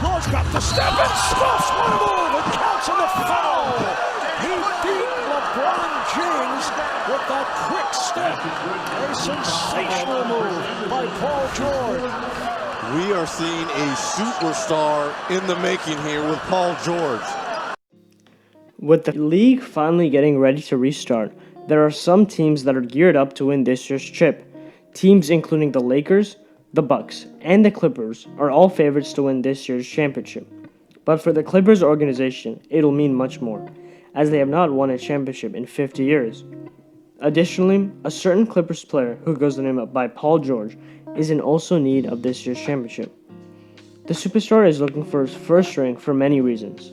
George got the step and stuffs one move. It counts in the foul. He beat LeBron James with that quick step. A sensational move by Paul George. We are seeing a superstar in the making here with Paul George. With the league finally getting ready to restart, there are some teams that are geared up to win this year's chip. Teams including the Lakers, the Bucks, and the Clippers are all favorites to win this year's championship. But for the Clippers organization, it'll mean much more, as they have not won a championship in 50 years. Additionally, a certain Clippers player who goes the name by Paul George is in also need of this year's championship. The superstar is looking for his first ring for many reasons.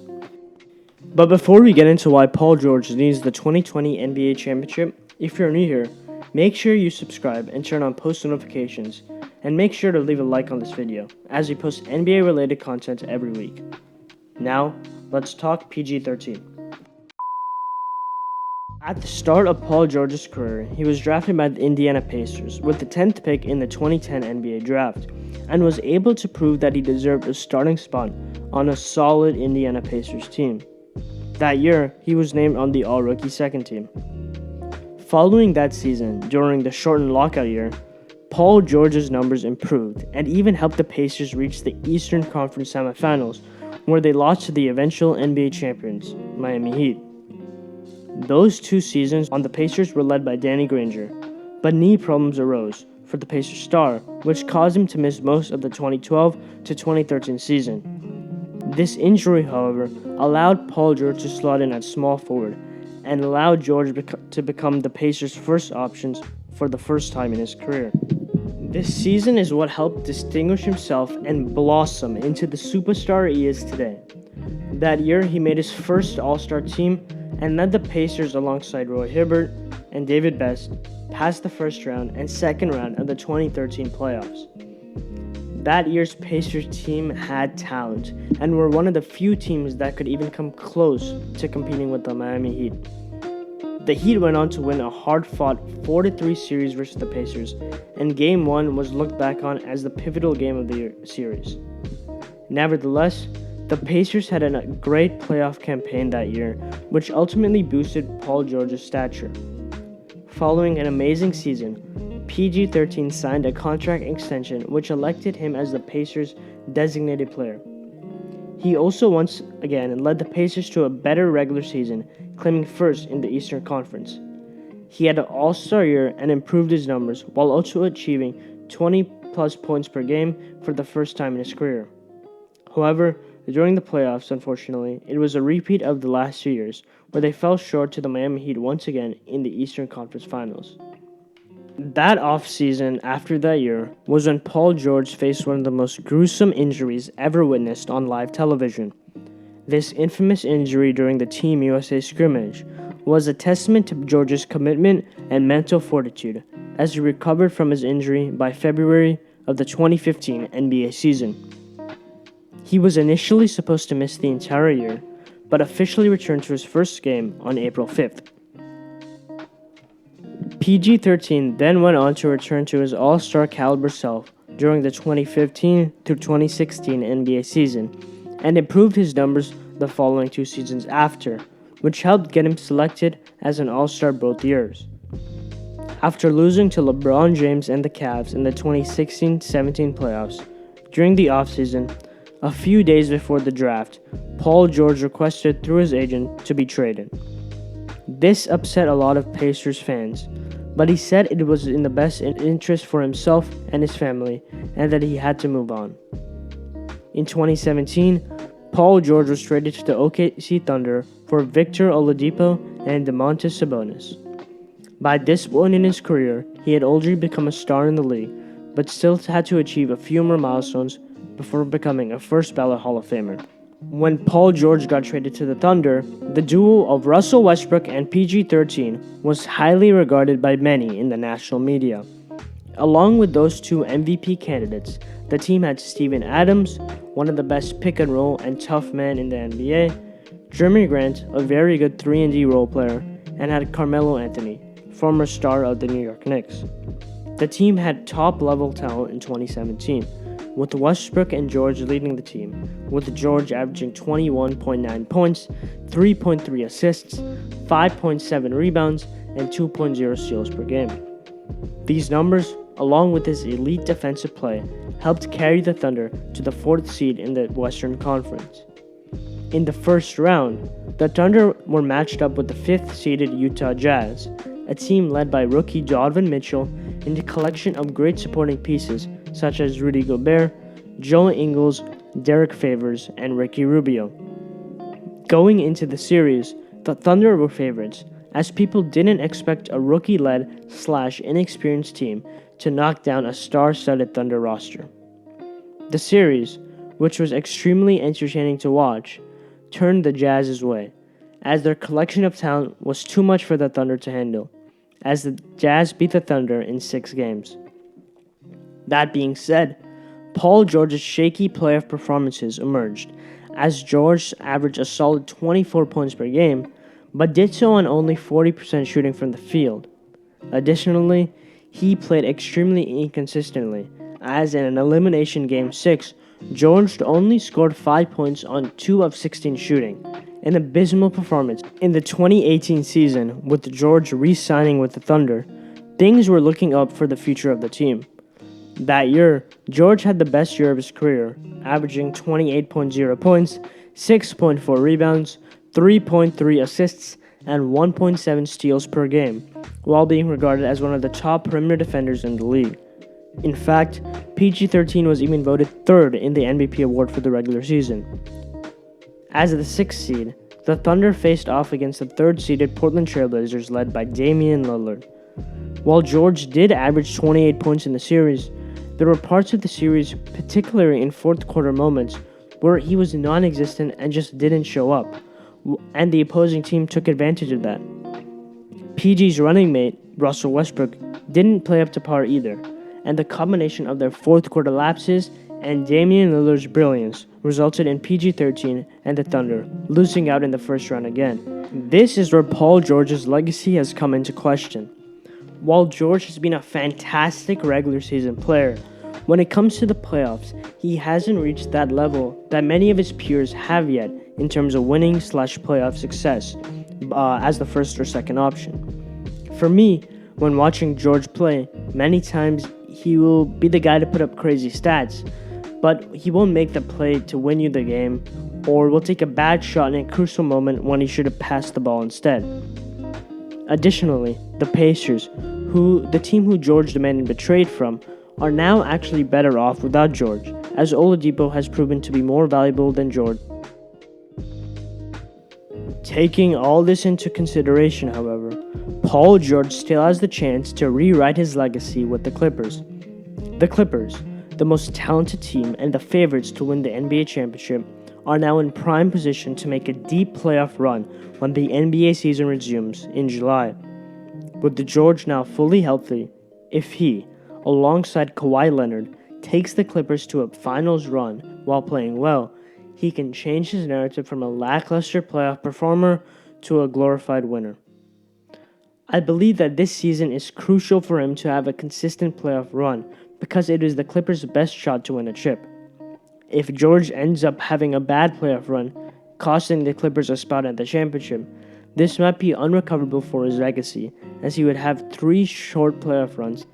But before we get into why Paul George needs the 2020 NBA championship, if you're new here, make sure you subscribe and turn on post notifications, and make sure to leave a like on this video, as we post NBA related content every week. Now, let's talk PG-13. At the start of Paul George's career, he was drafted by the Indiana Pacers with the 10th pick in the 2010 NBA draft, and was able to prove that he deserved a starting spot on a solid Indiana Pacers team. That year, he was named on the All-Rookie second team. Following that season, during the shortened lockout year, Paul George's numbers improved and even helped the Pacers reach the Eastern Conference semifinals, where they lost to the eventual NBA champions, Miami Heat. Those 2 seasons on the Pacers were led by Danny Granger, but knee problems arose for the Pacers star, which caused him to miss most of the 2012 to 2013 season. This injury, however, allowed Paul George to slot in at small forward and allowed George to become the Pacers' first options for the first time in his career. This season is what helped distinguish himself and blossom into the superstar he is today. That year, he made his first All-Star team and led the Pacers alongside Roy Hibbert and David Best past the first round and second round of the 2013 playoffs. That year's Pacers team had talent and were one of the few teams that could even come close to competing with the Miami Heat. The Heat went on to win a hard-fought 4-3 series versus the Pacers, and Game 1 was looked back on as the pivotal game of the series. Nevertheless, the Pacers had a great playoff campaign that year, which ultimately boosted Paul George's stature. Following an amazing season, PG-13 signed a contract extension which elected him as the Pacers' designated player. He also once again led the Pacers to a better regular season, claiming first in the Eastern Conference. He had an all-star year and improved his numbers while also achieving 20-plus points per game for the first time in his career. However, during the playoffs, unfortunately, it was a repeat of the last 2 years, where they fell short to the Miami Heat once again in the Eastern Conference Finals. That offseason after that year was when Paul George faced one of the most gruesome injuries ever witnessed on live television. This infamous injury during the Team USA scrimmage was a testament to George's commitment and mental fortitude as he recovered from his injury by February of the 2015 NBA season. He was initially supposed to miss the entire year, but officially returned to his first game on April 5th. PG-13 then went on to return to his all-star caliber self during the 2015 through 2016 NBA season, and improved his numbers the following 2 seasons after, which helped get him selected as an all-star both years. After losing to LeBron James and the Cavs in the 2016-17 playoffs, during the offseason, a few days before the draft, Paul George requested through his agent to be traded. This upset a lot of Pacers fans, but he said it was in the best interest for himself and his family, and that he had to move on. In 2017, Paul George was traded to the OKC Thunder for Victor Oladipo and Domantas Sabonis. By this point in his career, he had already become a star in the league, but still had to achieve a few more milestones before becoming a first-ballot Hall of Famer. When Paul George got traded to the Thunder, the duo of Russell Westbrook and PG-13 was highly regarded by many in the national media. Along with those 2 MVP candidates, the team had Steven Adams, one of the best pick-and-roll and tough men in the NBA, Jeremy Grant, a very good 3-and-D role player, and had Carmelo Anthony, former star of the New York Knicks. The team had top-level talent in 2017, with Westbrook and George leading the team, with George averaging 21.9 points, 3.3 assists, 5.7 rebounds, and 2.0 steals per game. These numbers, along with his elite defensive play, helped carry the Thunder to the 4th seed in the Western Conference. In the first round, the Thunder were matched up with the 5th-seeded Utah Jazz, a team led by rookie Donovan Mitchell and a collection of great supporting pieces such as Rudy Gobert, Joe Ingles, Derek Favors, and Ricky Rubio. Going into the series, the Thunder were favorites, as people didn't expect a rookie-led / inexperienced team to knock down a star-studded Thunder roster. The series, which was extremely entertaining to watch, turned the Jazz's way, as their collection of talent was too much for the Thunder to handle, as the Jazz beat the Thunder in 6 games. That being said, Paul George's shaky playoff performances emerged, as George averaged a solid 24 points per game, but did so on only 40% shooting from the field. Additionally, he played extremely inconsistently, as in an elimination Game 6, George only scored 5 points on 2 of 16 shooting, an abysmal performance. In the 2018 season, with George re-signing with the Thunder, things were looking up for the future of the team. That year, George had the best year of his career, averaging 28.0 points, 6.4 rebounds, 3.3 assists, and 1.7 steals per game, while being regarded as one of the top perimeter defenders in the league. In fact, PG-13 was even voted 3rd in the MVP award for the regular season. As the 6th seed, the Thunder faced off against the 3rd-seeded Portland Trailblazers led by Damian Lillard. While George did average 28 points in the series, there were parts of the series, particularly in fourth-quarter moments, where he was non-existent and just didn't show up, and the opposing team took advantage of that. PG's running mate, Russell Westbrook, didn't play up to par either, and the combination of their fourth-quarter lapses and Damian Lillard's brilliance resulted in PG-13 and the Thunder losing out in the first round again. This is where Paul George's legacy has come into question. While George has been a fantastic regular season player, when it comes to the playoffs, he hasn't reached that level that many of his peers have yet in terms of winning / playoff success as the first or second option. For me, when watching George play, many times he will be the guy to put up crazy stats, but he won't make the play to win you the game, or will take a bad shot in a crucial moment when he should have passed the ball instead. Additionally, the Pacers, the team who George demanded a trade from, are now actually better off without George, as Oladipo has proven to be more valuable than George. Taking all this into consideration, however, Paul George still has the chance to rewrite his legacy with the Clippers. The Clippers, the most talented team and the favorites to win the NBA championship, are now in prime position to make a deep playoff run when the NBA season resumes in July. With the George now fully healthy, if he, alongside Kawhi Leonard, takes the Clippers to a finals run while playing well, he can change his narrative from a lackluster playoff performer to a glorified winner. I believe that this season is crucial for him to have a consistent playoff run because it is the Clippers' best shot to win a chip. If George ends up having a bad playoff run, costing the Clippers a spot at the championship, this might be unrecoverable for his legacy, as he would have 3 short playoff runs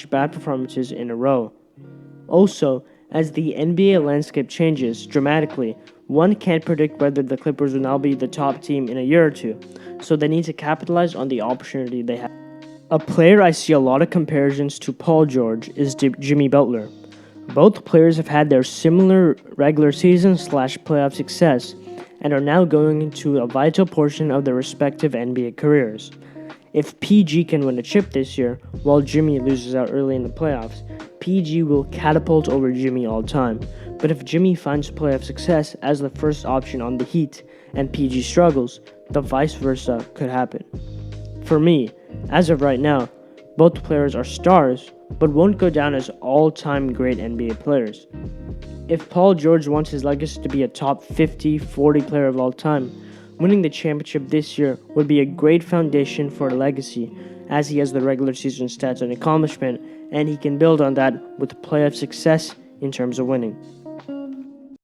/ bad performances in a row. Also, as the NBA landscape changes dramatically, one can't predict whether the Clippers will now be the top team in a year or two, so they need to capitalize on the opportunity they have. A player I see a lot of comparisons to Paul George is Jimmy Butler. Both players have had their similar regular season / playoff success and are now going into a vital portion of their respective NBA careers. If PG can win a chip this year, while Jimmy loses out early in the playoffs, PG will catapult over Jimmy all time. But if Jimmy finds playoff success as the first option on the Heat and PG struggles, the vice versa could happen. For me, as of right now, both players are stars, but won't go down as all-time great NBA players. If Paul George wants his legacy to be a top 50, 40 player of all time, winning the championship this year would be a great foundation for a legacy, as he has the regular season stats and accomplishment, and he can build on that with playoff success in terms of winning.